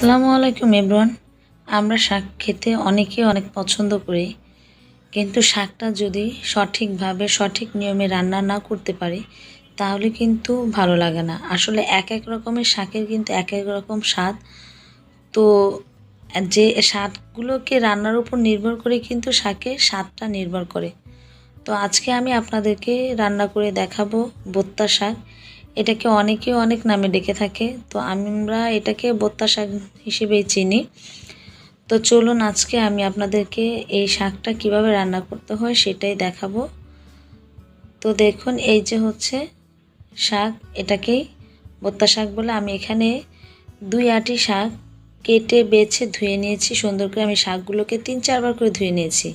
আসসালামু আলাইকুম এভরিওয়ান। আমরা শাক খেতে অনেকেই অনেক পছন্দ করি, কিন্তু শাকটা যদি সঠিকভাবে সঠিক নিয়মে রান্না না করতে পারি তাহলে কিন্তু ভালো লাগে না। আসলে এক এক রকমের শাকের কিন্তু এক এক রকম স্বাদ। তো যে স্বাদগুলোকে রান্নার উপর নির্ভর করে কিন্তু শাকের স্বাদটা নির্ভর করে। তো আজকে আমি আপনাদেরকে রান্না করে দেখাবো বোত্তা শাক। এটাকে অনেকে অনেক নামে ডেকে থাকে, তো আমরা এটাকে বোত্তা শাক হিসেবেই চিনি। তো চলুন আজকে আমি আপনাদেরকে এই শাকটা কিভাবে রান্না করতে হয় সেটাই দেখাবো। তো দেখুন, এই যে হচ্ছে শাক, এটাকেই বোত্তা শাক বলে। আমি এখানে 2 আঁটি শাক কেটে বেছে ধুয়ে নিয়েছি সুন্দর করে। আমি শাকগুলোকে 3-4 বার করে ধুয়ে নিয়েছি।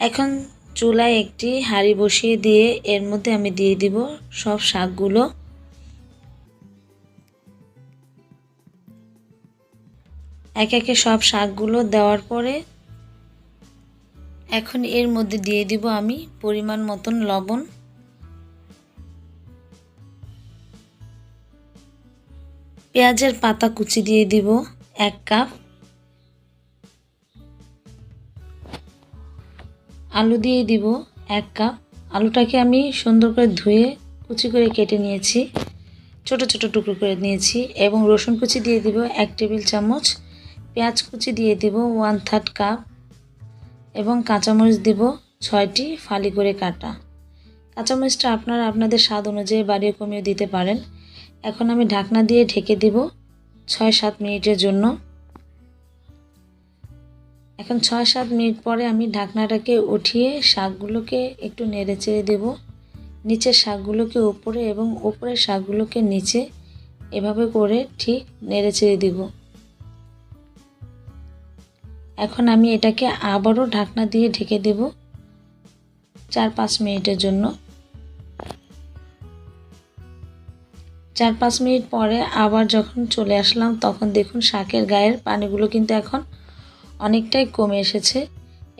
এখন চুলায় একটি হাঁড়ি বসিয়ে দিয়ে এর মধ্যে আমি দিয়ে দিব সব শাকগুলো। এক একে সব শাকগুলো দেওয়ার পরে এখন এর মধ্যে দিয়ে দিব আমি পরিমাণ মতন লবণ, পেঁয়াজের পাতা কুচি দিয়ে দিব 1 কাপ, আলু দিয়ে দিব 1 কাপ। আলুটাকে আমি সুন্দর করে ধুয়ে কুচি করে কেটে নিয়েছি, ছোট ছোট টুকরো করে নিয়েছি। এবং রসুন কুচি দিয়ে দিব 1 টেবিল চামচ, পেঁয়াজ কুচি দিয়ে দিব 1/3 কাপ এবং কাঁচামরিচ দিব 6টি ফালি করে কাটা। কাঁচামরিচটা আপনারা আপনাদের স্বাদ অনুযায়ী বাড়িয়ে কমিয়ে দিতে পারেন। এখন আমি ঢাকনা দিয়ে ঢেকে দিব 6-7 মিনিটের জন্য। এখন 6-7 মিনিট পরে আমি ঢাকনাটাকে উঠিয়ে শাকগুলোকে একটু নেড়ে চেড়ে দেব। নিচের শাকগুলোকে উপরে এবং উপরের শাকগুলোকে নিচে, এভাবে করে ঠিক নেড়ে চেড়ে দেব। এখন আমি এটাকে আবারও ঢাকনা দিয়ে ঢেকে দেব 4-5 মিনিটের জন্য। 4-5 মিনিট পরে আবার যখন চলে আসলাম, তখন দেখুন শাকের গায়ের পানিগুলো কিন্তু এখন অনেকটাই কমে এসেছে।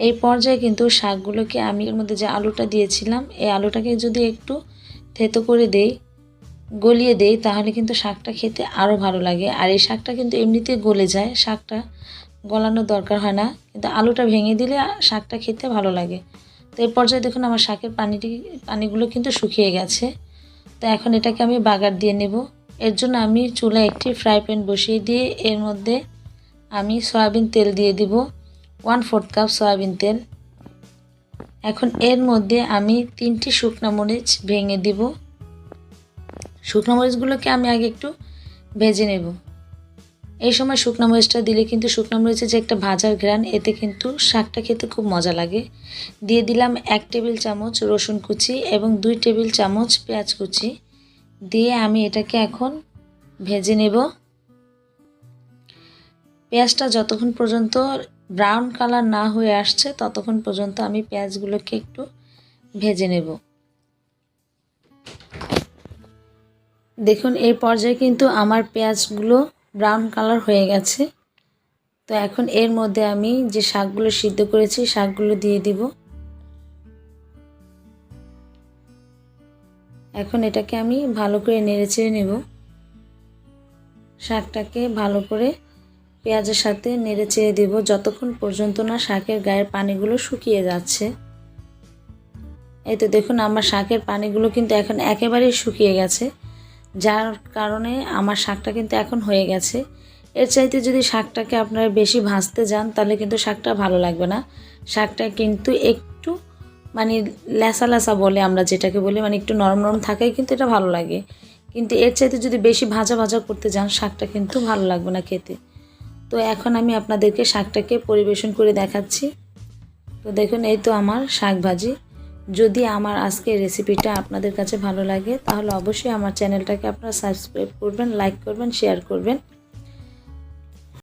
এই পর্যায়ে কিন্তু শাকগুলোকে আমি এর মধ্যে যে আলুটা দিয়েছিলাম, এই আলুটাকে যদি একটু থেতো করে দেই, গলিয়ে দেই, তাহলে কিন্তু শাকটা খেতে আরও ভালো লাগে। আর এই শাকটা কিন্তু এমনিতেই গলে যায়, শাকটা গলানোর দরকার হয় না, কিন্তু আলুটা ভেঙে দিলে শাকটা খেতে ভালো লাগে। তো এই পর্যায়ে দেখুন আমার শাকের পানিগুলো কিন্তু শুকিয়ে গেছে। তো এখন এটাকে আমি বাগার দিয়ে নেব। এর জন্য আমি চুলায় একটি ফ্রাই প্যান বসিয়ে দিয়ে এর মধ্যে আমি সয়াবিন তেল দিয়ে দিব 1/4 কাপ সয়াবিন তেল। এখন এর মধ্যে আমি 3টি শুকনো মরিচ ভেঙে দিব। শুকনো মরিচগুলোকে আমি আগে একটু ভেজে নেব। এই সময় শুকনো মরিচটা দিলে কিন্তু শুকনো মরিচের যে একটা ভাজার ঘ্রাণ, এতে কিন্তু শাকটা খেতে খুব মজা লাগে। দিয়ে দিলাম 1 টেবিল চামচ রসুন কুচি এবং 2 টেবিল চামচ পেঁয়াজ কুচি দিয়ে আমি এটাকে এখন ভেজে নেব। পেঁয়াজটা যতক্ষণ পর্যন্ত ব্রাউন কালার না হয়ে আসছে ততক্ষণ পর্যন্ত আমি পেঁয়াজগুলোকে একটু ভেজে নেব। দেখুন এই পর্যায়ে কিন্তু আমার পেঁয়াজগুলো ব্রাউন কালার হয়ে গেছে। তো এখন এর মধ্যে আমি যে শাকগুলো সিদ্ধ করেছি শাকগুলো দিয়ে দিব। এখন এটাকে আমি ভালো করে নেড়েচেড়ে নেব। শাকটাকে ভালো করে পেঁয়াজের সাথে নেড়েচেড়ে দেব যতক্ষণ পর্যন্ত না শাকের গায়ের পানিগুলো শুকিয়ে যাচ্ছে। এই তো দেখুন আমার শাকের পানিগুলো কিন্তু এখন একেবারেই শুকিয়ে গেছে, যার কারণে আমার শাকটা কিন্তু এখন হয়ে গেছে। এর চাইতে যদি শাকটাকে আপনারা বেশি ভাজতে যান তাহলে কিন্তু শাকটা ভালো লাগবে না। শাকটা কিন্তু একটু মানে ল্যাসা ল্যাসা বলে আমরা যেটাকে বলি, মানে একটু নরম নরম থাকাই কিন্তু এটা ভালো লাগে। কিন্তু এর চাইতে যদি বেশি ভাজা ভাজা করতে যান শাকটা কিন্তু ভালো লাগবে না খেতে। তো এখন আমি আপনাদেরকে শাকটাকে পরিবেশন করে দেখাচ্ছি। তো দেখুন এই তো আমার শাক ভাজি। যদি আমার আজকের রেসিপিটা আপনাদের কাছে ভালো লাগে তাহলে অবশ্যই আমার চ্যানেলটাকে আপনারা সাবস্ক্রাইব করবেন, লাইক করবেন, শেয়ার করবেন।